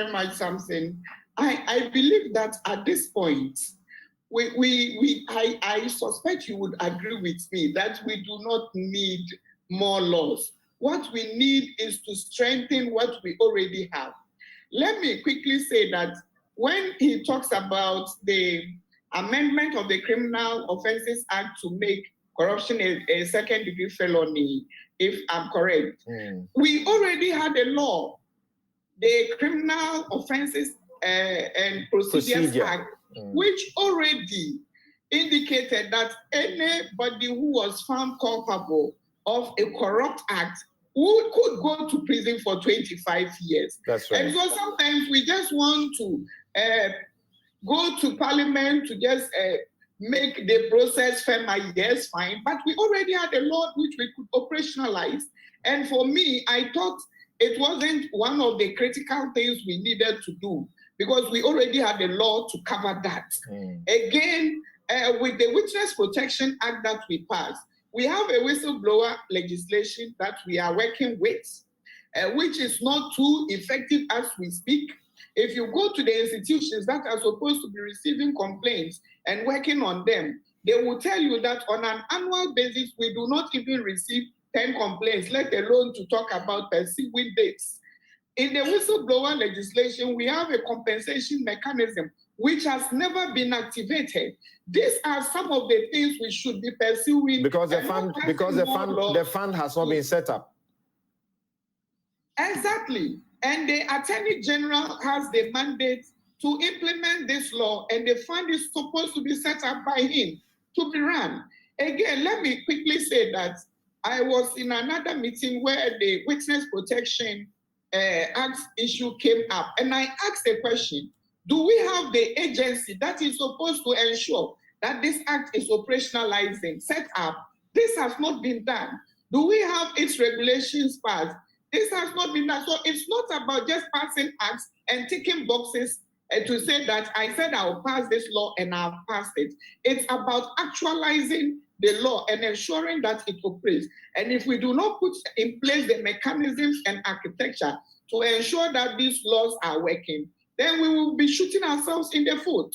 very much, Samson. I believe that at this point, I suspect you would agree with me that we do not need more laws. What we need is to strengthen what we already have. Let me quickly say that when he talks about the amendment of the Criminal Offences Act to make corruption a second-degree felony, if I'm correct, we already had a law, the Criminal Offences and Procedures Act, which already indicated that anybody who was found culpable of a corrupt act could go to prison for 25 years. That's right. And so sometimes we just want to go to parliament to just make the process fair. Yes, fine. But we already had a law which we could operationalize. And for me, I thought it wasn't one of the critical things we needed to do because we already had a law to cover that. Again, with the Witness Protection Act that we passed, we have a whistleblower legislation that we are working with, which is not too effective as we speak. If you go to the institutions that are supposed to be receiving complaints and working on them, they will tell you that on an annual basis, we do not even receive 10 complaints, let alone to talk about pursuing dates. In the whistleblower legislation, we have a compensation mechanism which has never been activated. These are some of the things we should be pursuing. Because the fund has not been set up. Exactly. And the Attorney General has the mandate to implement this law, and the fund is supposed to be set up by him to be run. Again, let me quickly say that I was in another meeting where the Witness Protection Act issue came up, and I asked a question. Do we have the agency that is supposed to ensure that this act is operationalizing, set up? This has not been done. Do we have its regulations passed? This has not been done. So it's not about just passing acts and ticking boxes to say that I said I'll pass this law and I've passed it. It's about actualizing the law and ensuring that it operates. And if we do not put in place the mechanisms and architecture to ensure that these laws are working, then we will be shooting ourselves in the foot.